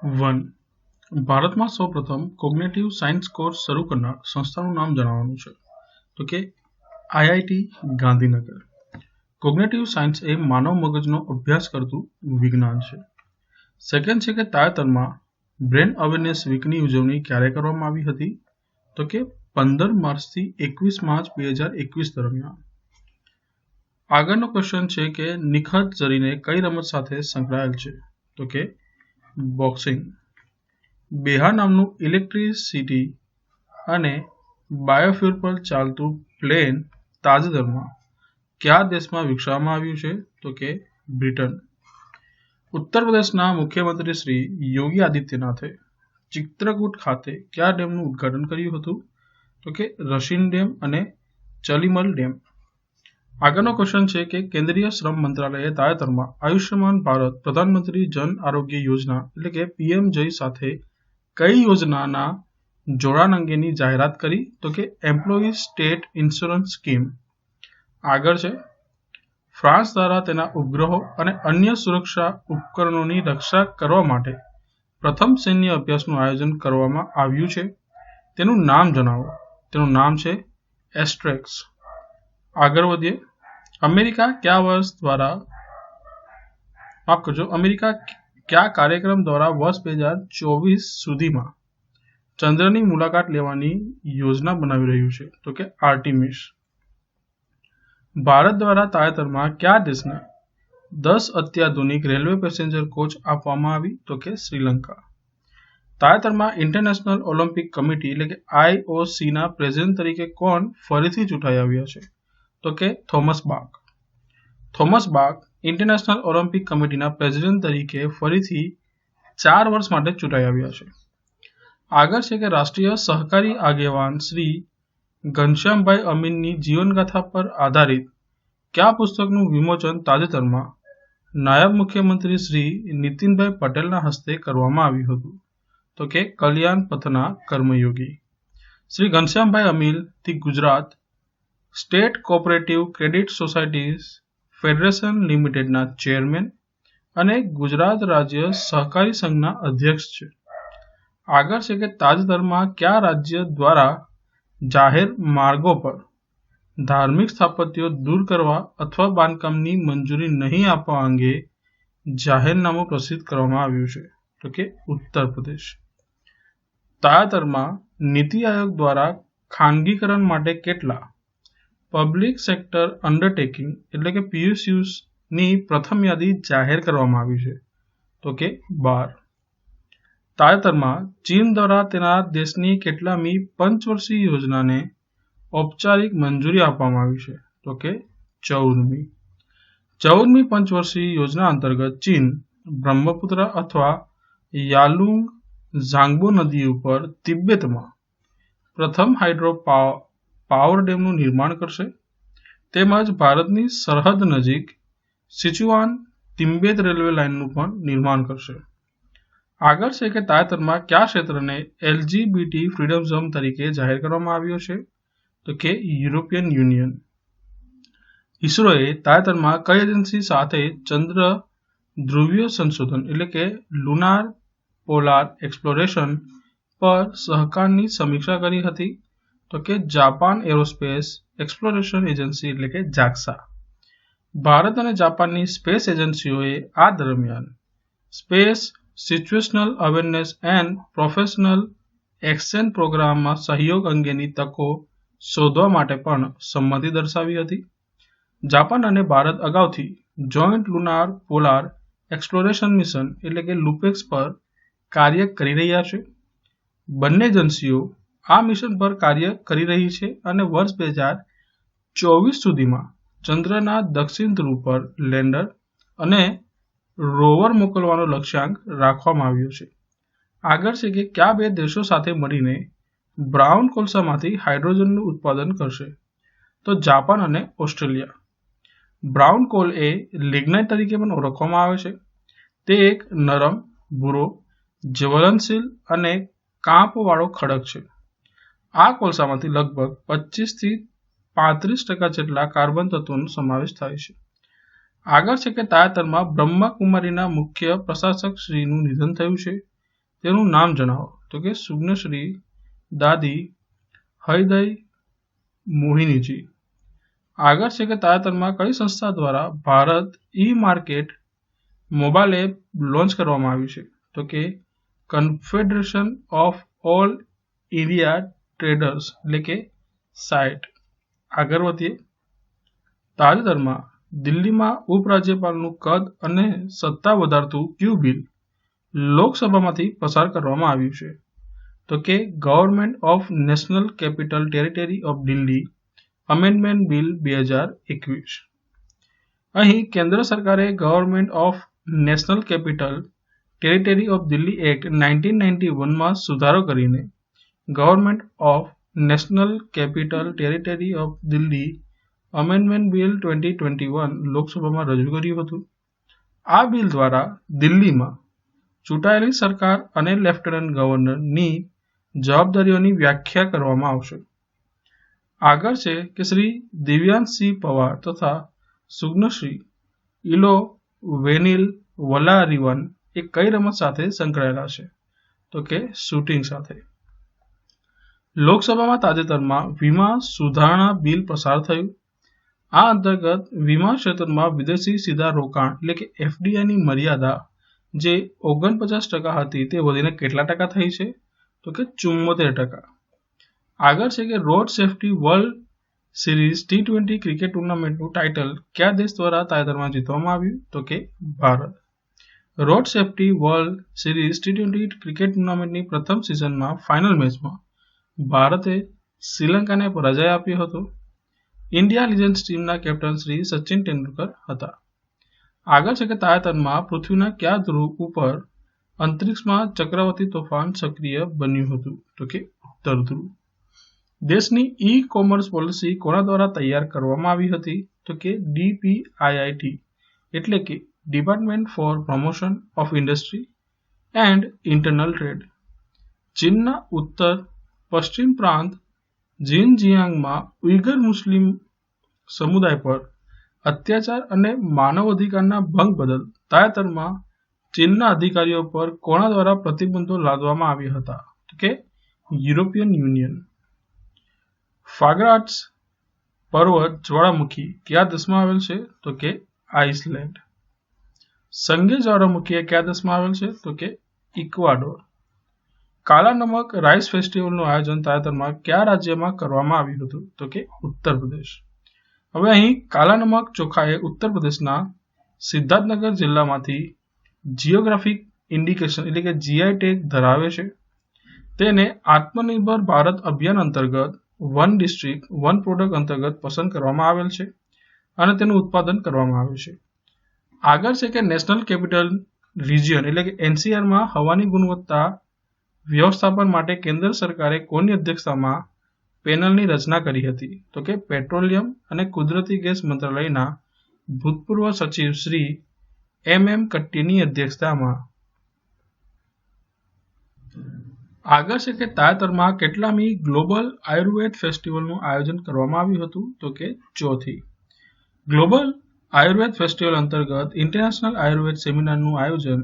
1. ભારતમાં સૌપ્રથમ cognitive science course શરૂ કરનાર સંસ્થાનું નામ જણાવવાનું છે. તો કે આઈઆઈટી ગાંધીનગર. કોગ્નેટિવ સાયન્સ એ માનવ મગજનો અભ્યાસ કરતું વિજ્ઞાન છે. સેકન્ડ છે કે તાજેતરમાં બ્રેન અવેરનેસ વીકની ઉજવણી ક્યારે કરવામાં આવી હતી? તો કે 15 માર્ચથી 21 માર્ચ 2021 દરમિયાન. આગળનો ક્વેશ્ચન છે કે નિખત ઝરીને કઈ રમત સાથે સંકળાયેલ છે? તો કે બોક્સિંગ. બેહા નામનું ઇલેક્ટ્રિસિટી અને બાયોફ્યુલ પર ચાલતું પ્લેન તાજેતરમાં કયા દેશમાં વિકસાવવામાં આવ્યું છે? તો કે બ્રિટન. ઉત્તર પ્રદેશના મુખ્યમંત્રી શ્રી યોગી આદિત્યનાથે ચિત્રકૂટ ખાતે કયા ડેમનું ઉદ્ઘાટન કર્યું હતું? તો કે રશિન ડેમ અને ચલીમલ ડેમ. આગળનો ક્વેશ્ચન છે કે કેન્દ્રીય શ્રમ મંત્રાલયે તાજેતરમાં આયુષ્યમાન ભારત પ્રધાનમંત્રી જન આરોગ્ય યોજના એટલે કે પીએમજય સાથે કઈ યોજનાના જોડાણ અંગેની જાહેરાત કરી? તો કે એમ્પ્લોયી સ્ટેટ ઇન્સ્યોરન્સ સ્કીમ. આગળ છે ફ્રાન્સ દ્વારા તેના ઉપગ્રહો અને અન્ય સુરક્ષા ઉપકરણોની રક્ષા કરવા માટે પ્રથમ સૈન્ય અભ્યાસનું આયોજન કરવામાં આવ્યું છે. તેનું નામ જણાવો. તેનું નામ છે એસ્ટ્રેક્સ. આગળ વધીએ. અમેરિકા કયા કાર્યક્રમ દ્વારા વર્ષ 2024 સુધીમાં ચંદ્રની મુલાકાત લેવાની યોજના બનાવી રહ્યું છે? તો કે આર્ટિમિસ. ભારત દ્વારા તાજેતરમાં કયા દેશને 10 અત્યાધુનિક રેલવે પેસેન્જર કોચ આપવામાં આવી? તો કે શ્રીલંકા. તાજેતરમાં ઇન્ટરનેશનલ ઓલિમ્પિક કમિટી એટલે કે આઈઓસીના પ્રેસિડેન્ટ તરીકે કોણ ફરીથી ચૂંટાઈ આવ્યા છે? તો કે થોમસ બાક. થોમસ બાક ઇન્ટરનેશનલ ઓલિમ્પિક કમિટીના પ્રેસિડેન્ટ તરીકે ફરીથી 4 વર્ષ માટે ચૂંટાઈ આવ્યા છે. આગળ છે કે રાષ્ટ્રીય સહકારી આગેવાન શ્રી ઘનશ્યામભાઈ અમીનની જીવનગાથા પર આધારિત કયા પુસ્તકનું વિમોચન તાજેતરમાં નાયબ મુખ્યમંત્રી શ્રી નીતિનભાઈ પટેલના હસ્તે કરવામાં આવ્યું હતું? તો કે કલ્યાણ પથના કર્મયોગી. શ્રી ઘનશ્યામભાઈ અમીનથી Gujarat state cooperative credit societies federation લિમિટેડના ચેરમેન અને ગુજરાત રાજ્ય સહકારી સંઘના અધ્યક્ષ છે. આગળ છે કે તાજેતરમાં કયા રાજ્ય દ્વારા જાહેર માર્ગો પર ધાર્મિક સ્થાપત્યો દૂર કરવા અથવા બાંધકામની મંજૂરી નહીં આપવા અંગે જાહેરનામું પ્રસિદ્ધ કરવામાં આવ્યું છે? તો કે ઉત્તર પ્રદેશ. તાજેતરમાં નીતિ આયોગ દ્વારા ખાનગીકરણ માટે કેટલા પબ્લિક સેક્ટર અન્ડરટેકિંગ એટલે કે પીએસયુની પ્રથમ યાદી જાહેર કરવામાં આવી છે? તો કે 12. તાજેતરમાં ચીન દ્વારા તેના દેશની કેટલામી પંચવર્ષીય યોજનાને ઔપચારિક મંજૂરી આપવામાં આવી છે? તો કે 14મી. 14મી પંચવર્ષીય યોજના અંતર્ગત ચીન બ્રહ્મપુત્ર અથવા યાલુંગ ઝાંગબો નદી ઉપર તિબેટમાં પ્રથમ હાઇડ્રો પાવર ડેમનું નિર્માણ કરશે. તેમજ ભારતની સરહદ નજીક સિચુઆન તિબેટ રેલવે લાઇનનું પણ નિર્માણ કરશે. આગળ છે કે તાજેતરમાં કયા ક્ષેત્રને એલજીબીટી ફ્રીડમ ઝોન તરીકે જાહેર કરવામાં આવ્યો છે? તો કે યુરોપિયન યુનિયન. ઇસરોએ તાજેતરમાં કઈ એજન્સી સાથે ચંદ્ર ધ્રુવીય સંશોધન એટલે કે લુનાર પોલાર એક્સપ્લોરેશન પર સહકારની સમીક્ષા કરી હતી? તો કે જાપાન એરોસ્પેસ એક્સપ્લોરેશન એજન્સી એટલે કે જાક્સા. ભારત અને જાપાનની સ્પેસ એજન્સીઓએ આ દરમિયાન space situational awareness and professional exchange પ્રોગ્રામમાં સહયોગ અંગેની તકો શોધવા માટે પણ સંમતિ દર્શાવી હતી. જાપાન અને ભારત અગાઉથી joint lunar polar exploration mission એટલે કે લુપેક્સ પર કાર્ય કરી રહ્યા છે. બંને એજન્સીઓ આ મિશન પર કાર્ય કરી રહી છે અને વર્ષ 2024 સુધીમાં ચંદ્રના દક્ષિણ ધ્રુવ પર લેન્ડર અને રોવર મોકલવાનો લક્ષ્યાંક રાખવામાં આવ્યો છે. આગળ છે કે કયા બે દેશો સાથે મળીને બ્રાઉન કોલસામાંથી હાઇડ્રોજનનું ઉત્પાદન કરશે? તો જાપાન અને ઓસ્ટ્રેલિયા. બ્રાઉન કોલ એ લિગ્નાઇટ તરીકે પણ ઓળખવામાં આવે છે. તે એક નરમ, ભૂરો, જ્વલનશીલ અને કાંપવાળો ખડક છે. આ કોલસામાંથી લગભગ 25 થી 35% જેટલા કાર્બન તત્વોનો સમાવેશ થાય છે. આગળ છે કે તાજેતરમાં બ્રહ્માકુમારીના મુખ્ય પ્રશાસક શ્રીનું નિધન થયું છે? તેનું નામ જણાવો. તો કે સુગ્નશ્રી દાદી હૈદય મોહિનીજી. આગળ છે કે તાજેતરમાં કઈ સંસ્થા દ્વારા Bharat e market mobile app launch કરવામાં આવ્યું છે. તો કે confederation of all India traders એટલે કે સાઇટ. આગળ વધીએ. તાજેતરમાં દિલ્હીમાં ઉપરાજ્યપાલનું કદ અને સત્તા વધારતું કયું બિલ લોકસભામાંથી પસાર કરવામાં આવ્યું છે. તો કે government of national capital territory of Delhi amendment bill 2021. અહીં કેન્દ્ર સરકારે government of national capital territory of Delhi act 1991માં સુધારો કરીને government of national capital territory of Delhi amendment bill 2021 લોકસભામાં રજૂ કર્યું હતું. આ બિલ દ્વારા દિલ્હીમાં ચૂંટાયેલી સરકાર અને લેફ્ટનન્ટ ગવર્નરની જવાબદારીઓની વ્યાખ્યા કરવામાં આવશે. આગળ છે કે શ્રી દિવ્યાંશસિંહ પવાર તથા સુગ્નશ્રી ઇલો વેનિલ વલારીવન એ કઈ રમત સાથે સંકળાયેલા છે. તો કે શૂટિંગ સાથે. લોકસભામાં તાજેતરમાં વીમા સુધારણા બિલ પસાર થયું. આ અંતર્ગત વીમા ક્ષેત્રમાં વિદેશી સીધા રોકાણ એટલે કે એફડીઆઈની મર્યાદા જે 49% હતી તે વધીને કેટલા ટકા થઈ છે. તો કે 74%. આગળ છે કે road safety world series T20 cricket ટુર્નામેન્ટનું ટાઇટલ કયા દેશ દ્વારા તાજેતરમાં જીતવામાં આવ્યું. તો કે Bharat. Road safety world series T20 cricket ટુર્નામેન્ટની પ્રથમ સિઝનમાં ફાઇનલ મેચમાં ભારતે શ્રીલંકાને પરાજય આપ્યો હતો. ઇન્ડિયા લિજન્ડ્સ ટીમના કેપ્ટન શ્રી સચિન તેંડુલકર હતા. આગળ છે કે તાજેતરમાં પૃથ્વીના કયા ધ્રુવ ઉપર અંતરિક્ષમાં ચક્રવાતી તોફાન સક્રિય બન્યું હતું. તો કે ઉત્તર ધ્રુવ. દેશની ઈ કોમર્સ પોલિસી કોના દ્વારા તૈયાર કરવામાં આવી હતી. તો કે DPIIT એટલે કે department four promotion of industry and internal trade. ચીનના ઉત્તર પશ્ચિમ પ્રાંત ઝિનજિયાંગમાં ઉઈગર મુસ્લિમ સમુદાય પર અત્યાચાર અને માનવ અધિકારના ભંગ બદલ તાજેતરમાં ચીનના અધિકારીઓ પર કોના દ્વારા પ્રતિબંધો લાદવામાં આવ્યા હતા. તો કે યુરોપિયન યુનિયન. ફાગરાટ્સ પર્વત જ્વાળામુખી કયા દેશમાં આવેલ છે. તો કે આઇસલેન્ડ. સંગે જ્વાળામુખી કયા દેશમાં આવેલ છે. તો કે ઇક્વાડોર. કાલા નમક રાઈસ ફેસ્ટિવલનું આયોજન તાજેતરમાં કયા રાજ્યમાં કરવામાં આવ્યું હતું. તો કે ઉત્તર પ્રદેશ. હવે અહીં કાલા નમક ચોખાએ ઉત્તર પ્રદેશના સિદ્ધાર્થનગર જિલ્લામાંથી જિયોગ્રાફિક ઇન્ડિકેશન એટલે કે GI ટેગ ધરાવે છે. તેને આત્મનિર્ભર ભારત અભિયાન અંતર્ગત વન ડિસ્ટ્રિક્ટ વન પ્રોડક્ટ અંતર્ગત પસંદ કરવામાં આવેલ છે અને તેનું ઉત્પાદન કરવામાં આવે છે. આગળ છે કે નેશનલ કેપિટલ રિજિયન એટલે કે NCRમાં હવાની ગુણવત્તા વ્યવસ્થાપન માટે કેન્દ્ર સરકારે કોની અધ્યક્ષતામાં પેનલની રચના કરી હતી. તો કે પેટ્રોલિયમ અને કુદરતી ગેસ મંત્રાલયના ભૂતપૂર્વ સચિવ શ્રી MM કટ્ટીની અધ્યક્ષતામાં. આગળ છે કે તાજેતરમાં કેટલામી ગ્લોબલ આયુર્વેદ ફેસ્ટિવલનું આયોજન કરવામાં આવ્યું હતું. તો કે ચોથી. ગ્લોબલ આયુર્વેદ ફેસ્ટિવલ અંતર્ગત ઇન્ટરનેશનલ આયુર્વેદ સેમિનારનું આયોજન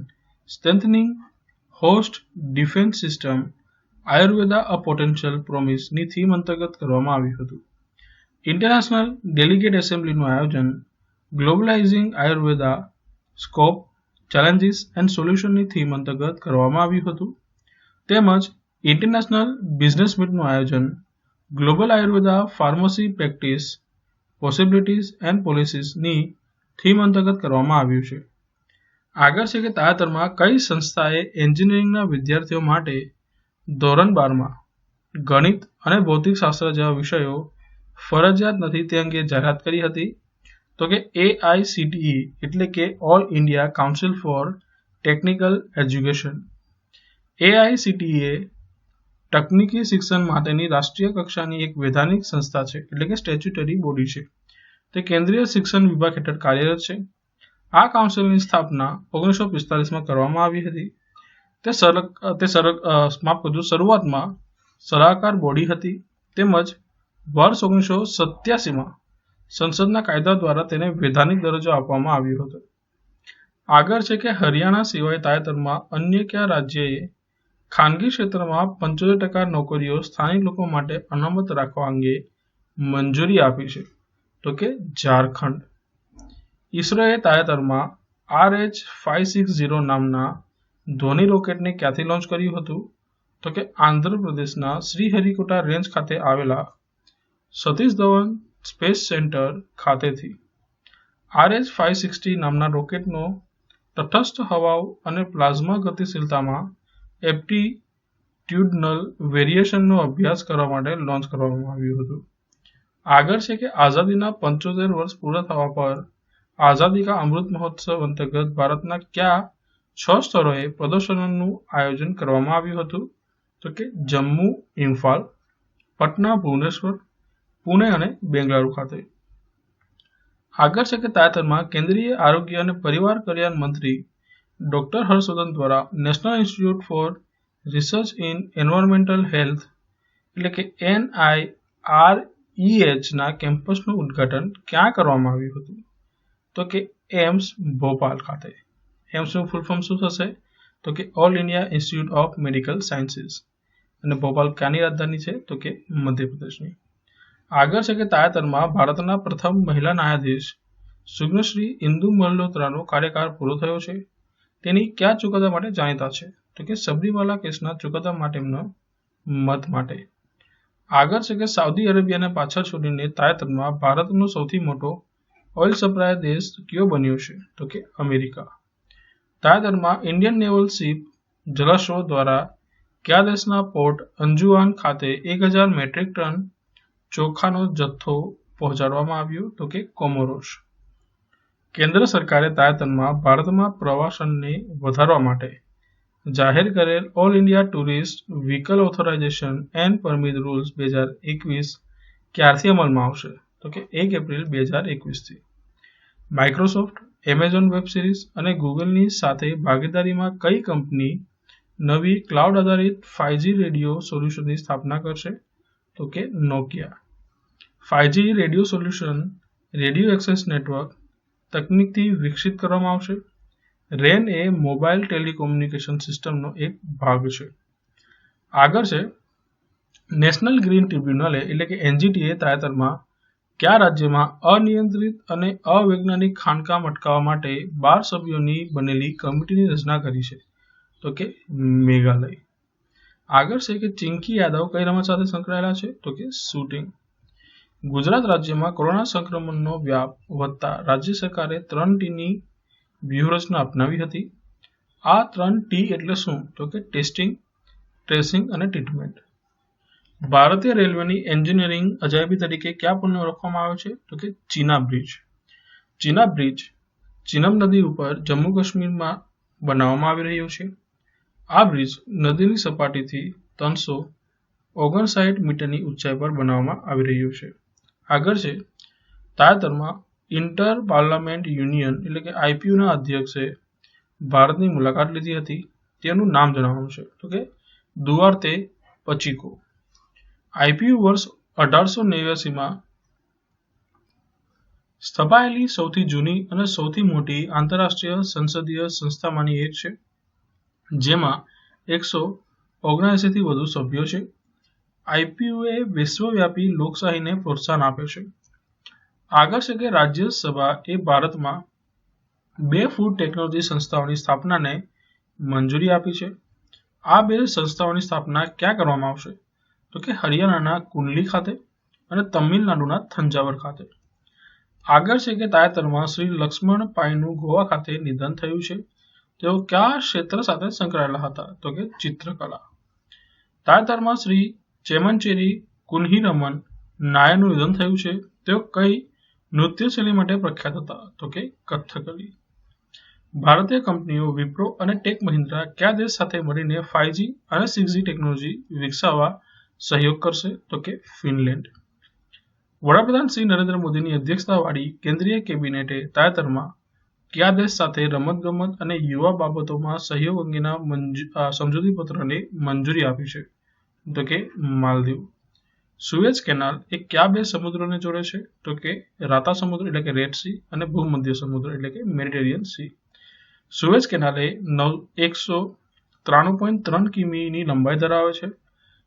strengthening host defence system Ayurveda a potential પ્રોમિસની થીમ અંતર્ગત કરવામાં આવ્યું હતું. ઇન્ટરનેશનલ ડેલિગેટ એસેમ્બલીનું આયોજન globalising Ayurveda scope challenges and સોલ્યુશનની થીમ અંતર્ગત કરવામાં આવ્યું હતું. તેમજ ઇન્ટરનેશનલ બિઝનેસ મીટનું આયોજન global Ayurveda pharmacy practice possibilities and પોલિસીસની થીમ અંતર્ગત કરવામાં આવ્યું છે. આગળ છે કે તાજેતરમાં કઈ સંસ્થાએ એન્જિનિયરિંગના વિદ્યાર્થીઓ માટે ધોરણ 12માં ગણિત અને ભૌતિકશાસ્ત્ર જેવા વિષયો ફરજિયાત નથી તે અંગે જાહેરાત કરી હતી. તો કે AICTE એટલે કે all India council four technical education. AICTE તકનીકી શિક્ષણ માટેની રાષ્ટ્રીય કક્ષાની એક વૈધાનિક સંસ્થા છે એટલે કે સ્ટેચ્યુટરી બોડી છે. તે કેન્દ્રીય શિક્ષણ વિભાગ હેઠળ કાર્યરત છે. આ કાઉન્સિલની સ્થાપના 1945માં કરવામાં આવી હતી. શરૂઆતમાં સલાહકાર બોડી હતી તેમજ વર્ષ 1987માં સંસદના કાયદા દ્વારા તેને વૈધાનિક દરજ્જો આપવામાં આવ્યો હતો. આગળ છે કે હરિયાણા સિવાય તાજેતરમાં અન્ય કયા રાજ્યએ ખાનગી ક્ષેત્રમાં 75% નોકરીઓ સ્થાનિક લોકો માટે અનામત રાખવા અંગે મંજૂરી આપી છે, તો કે ઝારખંડ. ઈસરોએ તાજેતરમાં RH-560 નામના ધ્વનિ રોકેટને ક્યાંથી લોન્ચ કર્યું હતું? તો કે આંધ્રપ્રદેશના શ્રીહરિકોટા રેન્જ ખાતે આવેલા સતીશ ધવન સ્પેસ સેન્ટર ખાતેથી. RH-560 નામના રોકેટનો તટસ્થ હવાઓ અને પ્લાઝ્મા ગતિશીલતામાં એપ્ટિટ્યુડનલ વેરિએશનનો અભ્યાસ કરવા માટે લોન્ચ કરવામાં આવ્યું હતું. આગળ છે કે આઝાદીના 75 વર્ષ પૂરા થવા પર આઝાદી કા અમૃત મહોત્સવ અંતર્ગત ભારતના કયા 6 સ્થળોએ પ્રદર્શનનું આયોજન કરવામાં આવ્યું હતું? તો કે જમ્મુ, ઇમ્ફાલ, પટના, ભુવનેશ્વર, પુણે અને બેંગલુરુ ખાતે. આગળ છે કે તાજેતરમાં કેન્દ્રીય આરોગ્ય અને પરિવાર કલ્યાણ મંત્રી ડોક્ટર હર્ષવર્ધન દ્વારા national institute four research in environmental health એટલે કે NIREH ના કેમ્પસનું ઉદ્ઘાટન ક્યાં કરવામાં આવ્યું હતું? તો કે એમ્સ ભોપાલ ખાતે. એમ્સનું ફૂલ ફોર્મ શું થશે? તો કે all India institute of medical sciences. અને ભોપાલ ક્યાંની રાજધાની છે? તો કે મધ્યપ્રદેશની. આગળ છે કે તાજેતરમાં ભારતના પ્રથમ મહિલા ન્યાયાધીશ સુજ્ઞશ્રી ઇન્દુ મલ્હોત્રાનો કાર્યકાળ પૂરો થયો છે. તેની કયા ચુકાદા માટે જાણીતા છે? તો કે સબરીમાલા કેસના ચુકાદા માટેનો મત માટે. આગળ છે કે સાઉદી અરેબિયાને પાછળ છોડીને તાજેતરમાં ભારતનો સૌથી મોટો ઓઇલ સપ્લાય દેશ કયો બન્યો છે? તો કે અમેરિકા. તાજેતરમાં ઇન્ડિયન નેવલ શિપ જલાશ્વ દ્વારા કયા દેશના પોર્ટ અંજુવાન ખાતે 1000 મેટ્રિક ટન ચોખાનો જથ્થો પહોંચાડવામાં આવ્યો? તો કે કોમોરોસ. કેન્દ્ર સરકારે તાજેતરમાં ભારતમાં પ્રવાસનને વધારવા માટે જાહેર કરેલ all India tourist vehicle authorisation and permit rules 2021 ક્યારથી અમલમાં આવશે? તો કે 1 એપ્રિલ 2021થી. માઇક્રોસોફ્ટ, એમેઝોન વેબ સિરીઝ અને ગૂગલની સાથે ભાગીદારીમાં કઈ કંપની નવી ક્લાઉડ આધારિત 5G રેડિયો સોલ્યુશનની સ્થાપના કરશે? તો કે Nokia. 5G radio solution radio access network તકનીકથી વિકસિત કરવામાં આવશે. રેન એ મોબાઈલ ટેલિકોમ્યુનિકેશન સિસ્ટમનો એક ભાગ છે. આગળ છે નેશનલ ગ્રીન ટ્રિબ્યુનલે એટલે કે NGTએ તાજેતરમાં કયા રાજ્યમાં અનિયંત્રિત અને અવૈજ્ઞાનિક ખાણકામ અટકાવવા માટે 12 સભ્યોની બનેલી કમિટીની રચના કરી છે? તો કે મેઘાલય. આગળ છે કે ચિંકી યાદવ કઈ રમત સાથે સંકળાયેલા છે? તો કે શૂટિંગ. ગુજરાત રાજ્યમાં કોરોના સંક્રમણનો વ્યાપ વધતા રાજ્ય સરકારે 3Tની વ્યૂહરચના અપનાવી હતી. આ 3T એટલે શું? તો કે ટેસ્ટિંગ, ટ્રેસિંગ અને ટ્રીટમેન્ટ. ભારતીય રેલવેની એન્જિનિયરિંગ અજાયબી તરીકે કયા પુલને ઓળખવામાં આવે છે? તો કે ચીના બ્રિજ. ચીના બ્રિજ ચીનમ નદી ઉપર જમ્મુ કાશ્મીરમાં બનાવવામાં આવી રહ્યો છે. આ બ્રિજ નદીની સપાટીથી 359 મીટરની ઊંચાઈ પર બનાવવામાં આવી રહ્યું છે. આગળ છે તાજેતરમાં ઇન્ટર પાર્લામેન્ટ યુનિયન એટલે કે IPUના અધ્યક્ષે ભારતની મુલાકાત લીધી હતી. તેનું નામ જણાવવાનું છે. તો કે દુઆર્તે પચીકો. IPU વર્ષ 1889માં સ્થપાયેલી સૌથી જૂની અને સૌથી મોટી આંતરરાષ્ટ્રીય સંસદીય સંસ્થામાંની એક છે, જેમાં 179થી વધુ સભ્યો છે. IPUએ વિશ્વવ્યાપી લોકશાહીને પ્રોત્સાહન આપે છે. આગળ છે કે રાજ્યસભા એ ભારતમાં 2 ફૂડ ટેકનોલોજી સંસ્થાઓની સ્થાપનાને મંજૂરી આપી છે. આ 2 સંસ્થાઓની સ્થાપના ક્યાં કરવામાં આવશે? તો કે હરિયાણાના કુંડલી ખાતે અને તમિલનાડુના થંજાવર ખાતે. આગળ છે કે તાજેતરમાં શ્રી લક્ષ્મણ પાઈનું ગોવા ખાતે નિધન થયું છે. તેઓ કયા ક્ષેત્ર સાથે સંકળાયેલા હતા? તો કે ચિત્રકલા. તાજેતરમાં શ્રી ચેમનચેરી કુન્હીરમન નાયરનું નિધન થયું છે. તેઓ કઈ નૃત્ય શૈલી માટે પ્રખ્યાત હતા? તો કે કથકલી. ભારતીય કંપનીઓ વિપ્રો અને ટેક મહિન્દ્રા કયા દેશ સાથે મળીને 5G અને 6G ટેકનોલોજી વિકસાવવા સહયોગ કરશે? તો કે ફિનલેન્ડ. વડાપ્રધાન શ્રી નરેન્દ્ર મોદીની અધ્યક્ષતાવાળી કેન્દ્રીય કેબિનેટે તાજેતરમાં કયા દેશ સાથે રમતગમત અને યુવા બાબતોમાં સહયોગ અંગેના સમજૂતી પત્રને મંજૂરી આપી છે? તો કે માલદીવ. સુએઝ કેનાલ એ કયા 2 સમુદ્રોને જોડે છે? તો કે રાતા સમુદ્ર એટલે કે રેડ સી અને ભૂમધ્ય સમુદ્ર એટલે કે મેડિટેરિયન સી. સુએઝ કેનાલ એ 93.3 કિમીની લંબાઈ ધરાવે છે.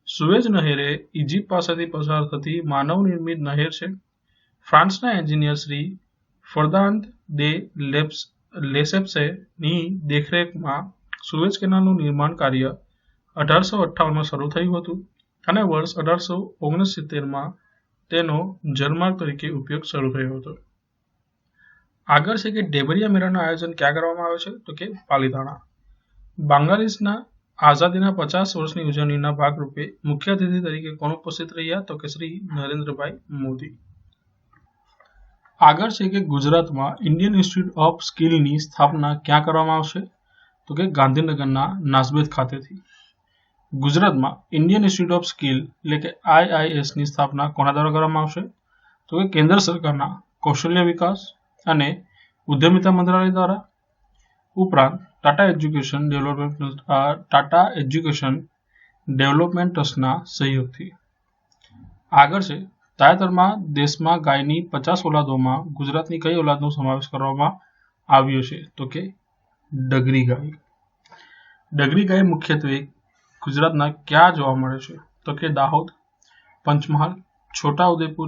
સુએઝ નહેર એ ઇજિપ્ત પાસેથી પસાર થતી માનવ નિર્મિત નહેર છે. ફ્રાન્સના એન્જિનિયર શ્રી ફર્નાન્દ દે લેસેપ્સની દેખરેખમાં સુએઝ કેનાલનું નિર્માણ કાર્ય 1858માં શરૂ થયું હતું અને વર્ષ 1869માં તેનો જળમાર્ગ તરીકે ઉપયોગ શરૂ થયો હતો. આગળ છે કે ડેબરિયા મેળાનું આયોજન ક્યાં કરવામાં આવે છે? તો કે પાલીતાણા. બાંગ્લાદેશના આઝાદીના 50 વર્ષની ઉજવણીના ભાગરૂપે મુખ્ય અતિથિ તરીકે કોણ ઉપસ્થિત રહ્યા? તો કે શ્રી નરેન્દ્રભાઈ મોદી. આગળ છે કે ગુજરાતમાં ઇન્ડિયન ઇન્સ્ટિટ્યૂટ ઓફ સ્કિલની સ્થાપના ક્યાં કરવામાં આવશે? તો કે ગાંધીનગરના નાસ્બેદ ખાતેથી. ગુજરાતમાં ઇન્ડિયન ઇન્સ્ટિટ્યૂટ ઓફ સ્કિલ એટલે કે IISની સ્થાપના કોના દ્વારા કરવામાં આવશે? તો કે કેન્દ્ર સરકારના કૌશલ્ય વિકાસ અને ઉદ્યમિતા મંત્રાલય દ્વારા. ઉપરાંત ટાટા એજ્યુકેશન ડેવલપમેન્ટ ટ્રસ્ટના સહયોગથી. આગળ છે તાજેતરમાં દેશમાં ગાયની 50 ઓલાદોમાં ગુજરાતની કઈ ઓલાદનો સમાવેશ કરવામાં આવ્યો છે? તો કે ડગરી ગાય. ડગરી ગાય મુખ્યત્વે ગુજરાતના ક્યાં જોવા મળે છે? તો કે દાહોદ, પંચમહાલ, છોટાઉદેપુર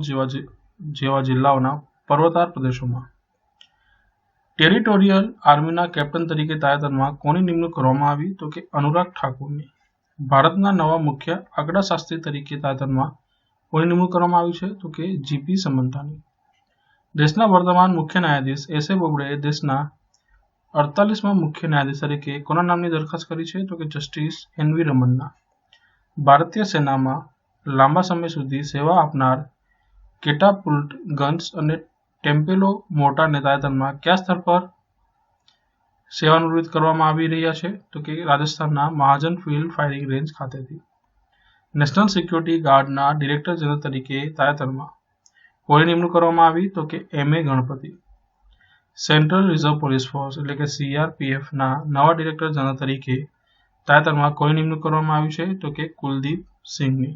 જેવા જિલ્લાઓના પર્વતાળ પ્રદેશોમાં. ટેરિટોરિયલ આર્મીના કેપ્ટન તરીકે તાજેતરમાં કોની નિમણૂક કરવામાં આવી? તો કે અનુરાગ ઠાકુરની. ભારતના નવા મુખ્ય આંકડાશાસ્ત્રી તરીકે તાજેતરમાં કોની નિમણૂક કરવામાં આવી છે? તો કે GP સમંતાની. દેશના વર્તમાન મુખ્ય ન્યાયાધીશ S.A. બોબડેએ દેશના 48મા મુખ્ય ન્યાયાધીશ તરીકે કોના નામની દરખાસ્ત કરી છે? તો કે જસ્ટિસ NV રમન્ના. ભારતીય સેનામાં લાંબા સમય સુધી સેવા આપનાર કેટાપુલ્ટ ગન્સ અને ટેમ્પેલો મોર્ટારને તાજેતરમાં કયા સ્તર પર સેવાનિવૃત્ત કરવામાં આવી રહ્યા છે? તો કે રાજસ્થાનના મહાજન ફિલ્ડ ફાયરિંગ રેન્જ ખાતેથી. નેશનલ સિક્યુરિટી ગાર્ડના ડિરેક્ટર જનરલ તરીકે તાજેતરમાં કોની નિમણૂક કરવામાં આવી? તો કે M.A. Ganpati. Central reserve police force એટલે કે CRPFના નવા ડિરેક્ટર જનરલ તરીકે તાજેતરમાં કોની નિમણૂક કરવામાં આવી છે? તો કે કુલદીપ સિંઘની.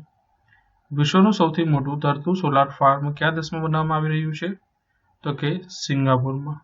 વિશ્વનું સૌથી મોટું તરતું સોલાર ફાર્મ કયા દેશમાં બનાવવામાં આવી રહ્યું છે? તો કે સિંગાપુરમાં.